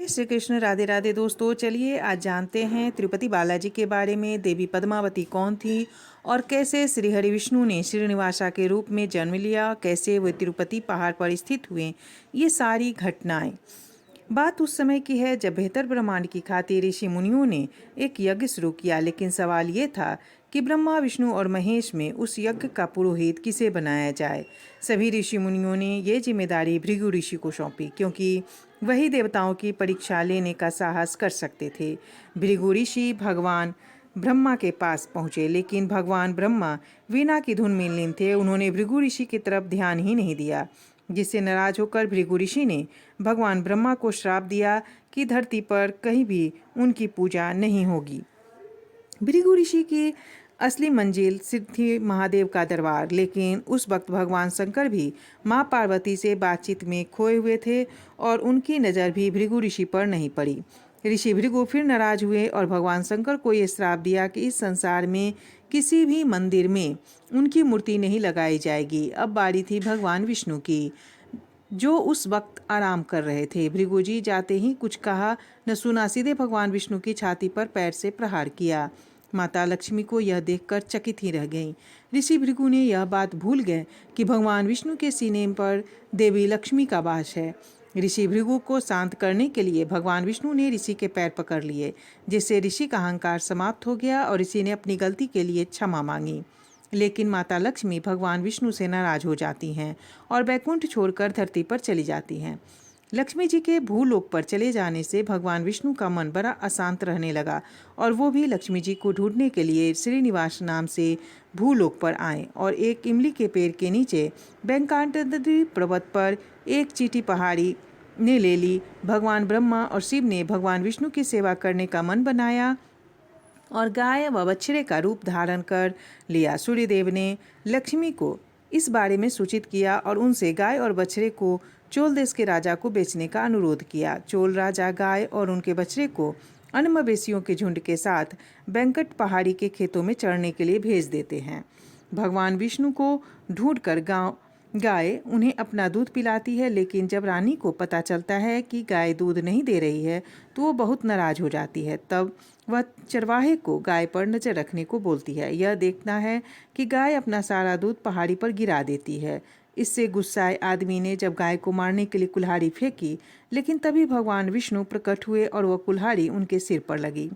श्री कृष्ण। राधे राधे दोस्तों। चलिए आज जानते हैं तिरुपति बालाजी के बारे में। देवी पद्मावती कौन थी और कैसे श्री हरि विष्णु ने श्रीनिवासा के रूप में जन्म लिया, कैसे वे तिरुपति पहाड़ पर स्थित हुए। ये सारी घटनाएं बात उस समय की है जब बेहतर ब्रह्मांड की खातिर ऋषि मुनियों ने एक यज्ञ शुरू किया। लेकिन सवाल ये था कि ब्रह्मा, विष्णु और महेश में उस यज्ञ का पुरोहित किसे बनाया जाए। सभी ऋषि मुनियों ने ये जिम्मेदारी भृगु ऋषि को सौंपी, क्योंकि वही देवताओं की परीक्षा लेने का साहस कर सकते थे। भृगु ऋषि भगवान ब्रह्मा के पास पहुंचे, लेकिन भगवान ब्रह्मा वीणा की धुन में लीन थे। उन्होंने भृगु ऋषि की तरफ ध्यान ही नहीं दिया, जिससे नाराज होकर भृगु ऋषि ने भगवान ब्रह्मा को श्राप दिया कि धरती पर कहीं भी उनकी पूजा नहीं होगी। भृगु ऋषि की असली मंजिल सिद्धि महादेव का दरबार। लेकिन उस वक्त भगवान शंकर भी माँ पार्वती से बातचीत में खोए हुए थे और उनकी नज़र भी भृगु ऋषि पर नहीं पड़ी। ऋषि भृगु फिर नाराज हुए और भगवान शंकर को ये श्राप दिया कि इस संसार में किसी भी मंदिर में उनकी मूर्ति नहीं लगाई जाएगी। अब बारी थी भगवान विष्णु की, जो उस वक्त आराम कर रहे थे। भृगु जी जाते ही कुछ कहा न सुना, सीधे भगवान विष्णु की छाती पर पैर से प्रहार किया। माता लक्ष्मी को यह देखकर चकित ही रह गईं। ऋषि भृगु ने यह बात भूल गए कि भगवान विष्णु के सीने पर देवी लक्ष्मी का वास है। ऋषि भृगु को शांत करने के लिए भगवान विष्णु ने ऋषि के पैर पकड़ लिए, जिससे ऋषि का अहंकार समाप्त हो गया और ऋषि ने अपनी गलती के लिए क्षमा मांगी। लेकिन माता लक्ष्मी भगवान विष्णु से नाराज हो जाती हैं और बैकुंठ छोड़कर धरती पर चली जाती हैं। लक्ष्मी जी के भूलोक पर चले जाने से भगवान विष्णु का मन बड़ा अशांत रहने लगा और वो भी लक्ष्मी जी को ढूंढने के लिए श्रीनिवास नाम से भूलोक पर आए और एक इमली के पेड़ के नीचे बैंकाटद्री पर्वत पर एक चीटी पहाड़ी ने ले ली। भगवान ब्रह्मा और शिव ने भगवान विष्णु की सेवा करने का मन बनाया और गाय व बछड़े का रूप धारण कर लिया। सूर्यदेव ने लक्ष्मी को इस बारे में सूचित किया और उनसे गाय और बछड़े को चोल देश के राजा को बेचने का अनुरोध किया। चोल राजा गाय और उनके बछड़े को अन्य मवेशियों के झुंड के साथ बैंकट पहाड़ी के खेतों में चरने के लिए भेज देते हैं। भगवान विष्णु को ढूंढकर गाय उन्हें अपना दूध पिलाती है, लेकिन जब रानी को पता चलता है कि गाय दूध नहीं दे रही है तो वो बहुत नाराज हो जाती है। तब वह चरवाहे को गाय पर नजर रखने को बोलती है। यह देखना है कि गाय अपना सारा दूध पहाड़ी पर गिरा देती है। इससे गुस्साए आदमी ने जब गाय को मारने के लिए कुल्हाड़ी फेंकी, लेकिन तभी भगवान विष्णु प्रकट हुए और वह कुल्हाड़ी उनके सिर पर लगी।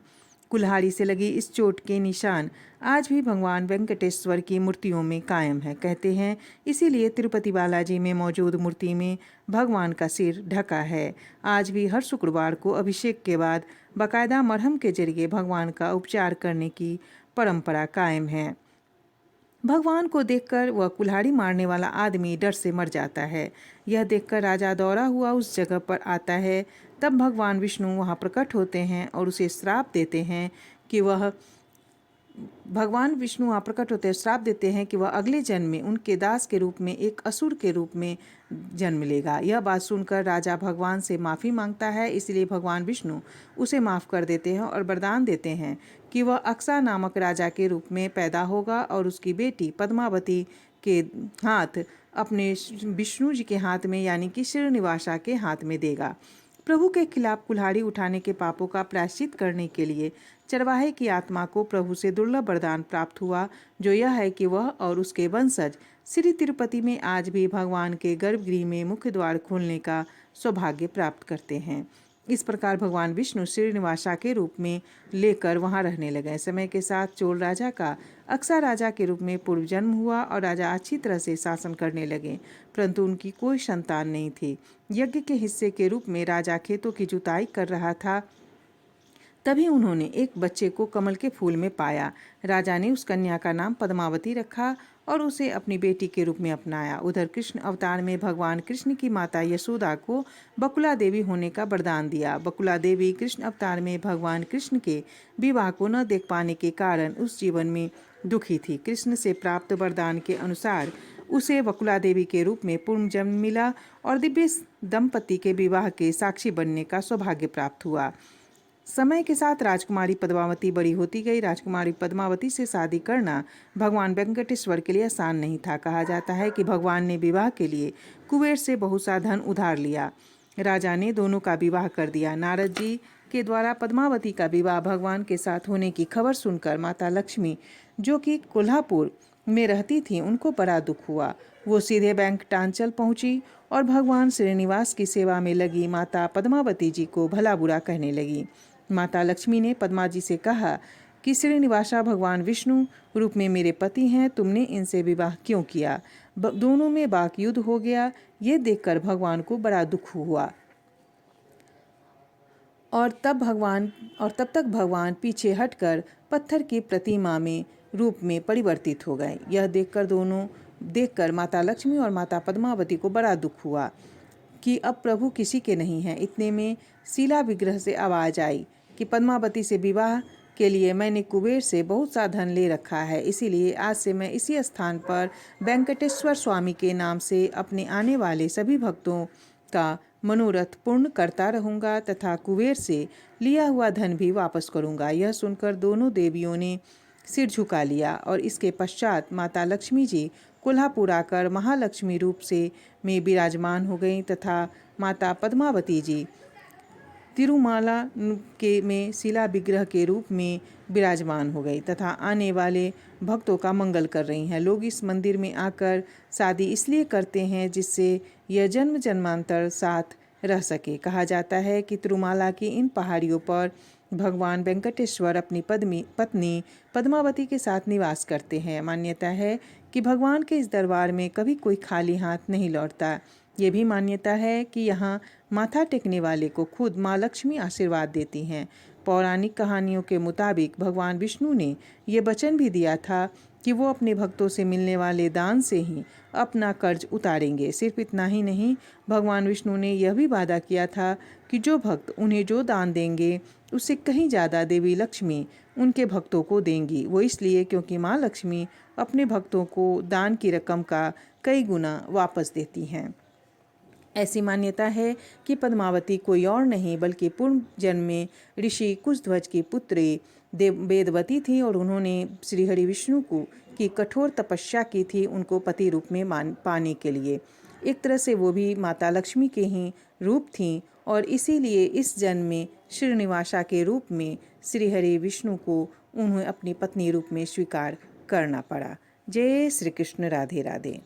कुल्हाड़ी से लगी इस चोट के निशान आज भी भगवान वेंकटेश्वर की मूर्तियों में कायम है। कहते हैं इसीलिए तिरुपति बालाजी में मौजूद मूर्ति में भगवान का सिर ढका है। आज भी हर शुक्रवार को अभिषेक के बाद बाकायदा मरहम के जरिए भगवान का उपचार करने की परंपरा कायम है। भगवान को देखकर वह कुल्हाड़ी मारने वाला आदमी डर से मर जाता है। यह देखकर राजा दौड़ा हुआ उस जगह पर आता है। तब भगवान विष्णु वहां प्रकट होते हैं और उसे श्राप देते हैं कि वह श्राप देते हैं कि वह अगले जन्म में उनके दास के रूप में एक असुर के रूप में जन्म लेगा। यह बात सुनकर राजा भगवान से माफ़ी मांगता है, इसलिए भगवान विष्णु उसे माफ़ कर देते हैं और वरदान देते हैं कि वह अक्सा नामक राजा के रूप में पैदा होगा और उसकी बेटी पद्मावती के हाथ अपने विष्णु जी के हाथ में यानी कि श्रीनिवासा के हाथ में देगा। प्रभु के खिलाफ कुल्हाड़ी उठाने के पापों का प्रायश्चित करने के लिए चरवाहे की आत्मा को प्रभु से दुर्लभ वरदान प्राप्त हुआ, जो यह है कि वह और उसके वंशज श्री तिरुपति में आज भी भगवान के गर्भगृह में मुख्य द्वार खोलने का सौभाग्य प्राप्त करते हैं। इस प्रकार भगवान विष्णु श्रीनिवासा के रूप में लेकर वहां रहने लगे। समय के साथ चोल राजा का अक्सा राजा के रूप में पूर्व जन्म हुआ और राजा अच्छी तरह से शासन करने लगे, परंतु उनकी कोई संतान नहीं थी। यज्ञ के हिस्से के रूप में राजा खेतों की जुताई कर रहा था, तभी उन्होंने एक बच्चे को कमल के फूल में पाया। राजा ने उस कन्या का नाम पद्मावती रखा और उसे अपनी बेटी के रूप में अपनाया। उधर कृष्ण अवतार में भगवान कृष्ण की माता यशोदा को बकुला देवी होने का वरदान दिया। बकुला देवी कृष्ण अवतार में भगवान कृष्ण के विवाह को न देख पाने के कारण उस जीवन में दुखी थी। कृष्ण से प्राप्त वरदान के अनुसार उसे बकुला देवी के रूप में पूर्ण जन्म मिला और दिव्य दंपति के विवाह के साक्षी बनने का सौभाग्य प्राप्त हुआ। समय के साथ राजकुमारी पद्मावती बड़ी होती गई। राजकुमारी पद्मावती से शादी करना भगवान वेंकटेश्वर के लिए आसान नहीं था। कहा जाता है कि भगवान ने विवाह के लिए कुबेर से बहुत सा धन उधार लिया। राजा ने दोनों का विवाह कर दिया। नारद जी के द्वारा पद्मावती का विवाह भगवान के साथ होने की खबर सुनकर माता लक्ष्मी, जो कि कोल्हापुर में रहती थी, उनको बड़ा दुख हुआ। वो सीधे बैंक टांचल पहुंची और भगवान श्रीनिवास की सेवा में लगी माता पद्मावती जी को भला बुरा कहने लगी। माता लक्ष्मी ने पद्मा जी से कहा कि श्रीनिवासा भगवान विष्णु रूप में मेरे पति हैं, तुमने इनसे विवाह क्यों किया? दोनों में वाक युद्ध हो गया। ये देखकर भगवान को बड़ा दुख हुआ और तब तक भगवान पीछे हटकर पत्थर की प्रतिमा में रूप में परिवर्तित हो गए। यह देखकर माता लक्ष्मी और माता पद्मावती को बड़ा दुख हुआ कि अब प्रभु किसी के नहीं हैं। इतने में शिला विग्रह से आवाज आई कि पद्मावती से विवाह के लिए मैंने कुबेर से बहुत सा धन ले रखा है, इसीलिए आज से मैं इसी स्थान पर वेंकटेश्वर स्वामी के नाम से अपने आने वाले सभी भक्तों का मनोरथ पूर्ण करता रहूंगा तथा कुबेर से लिया हुआ धन भी वापस करूंगा। यह सुनकर दोनों देवियों ने सिर झुका लिया और इसके पश्चात माता लक्ष्मी जी कोल्हापुर आकर महालक्ष्मी रूप से में विराजमान हो गईं तथा माता पद्मावती जी तिरुमाला के में शिला विग्रह के रूप में विराजमान हो गई तथा आने वाले भक्तों का मंगल कर रही हैं। लोग इस मंदिर में आकर शादी इसलिए करते हैं जिससे यह जन्म जन्मांतर साथ रह सके। कहा जाता है कि तिरुमाला की इन पहाड़ियों पर भगवान वेंकटेश्वर अपनी पत्नी पद्मावती के साथ निवास करते हैं। मान्यता है कि भगवान के इस दरबार में कभी कोई खाली हाथ नहीं लौटता। ये भी मान्यता है कि यहाँ माथा टेकने वाले को खुद माँ लक्ष्मी आशीर्वाद देती हैं। पौराणिक कहानियों के मुताबिक भगवान विष्णु ने ये वचन भी दिया था कि वो अपने भक्तों से मिलने वाले दान से ही अपना कर्ज उतारेंगे। सिर्फ इतना ही नहीं, भगवान विष्णु ने यह भी वादा किया था कि जो भक्त उन्हें जो दान देंगे उससे कहीं ज़्यादा देवी लक्ष्मी उनके भक्तों को देंगी। वो इसलिए क्योंकि माँ लक्ष्मी अपने भक्तों को दान की रकम का कई गुना वापस देती हैं। ऐसी मान्यता है कि पद्मावती कोई और नहीं बल्कि पूर्व जन्म में ऋषि कुशध्वज की पुत्री वेदवती थी और उन्होंने श्रीहरि विष्णु की कठोर तपस्या की थी उनको पति रूप में पाने के लिए। एक तरह से वो भी माता लक्ष्मी के ही रूप थीं और इसीलिए इस जन्म में श्रीनिवासा के रूप में श्रीहरि विष्णु को उन्हें अपनी पत्नी रूप में स्वीकार करना पड़ा। जय श्री कृष्ण। राधे राधे।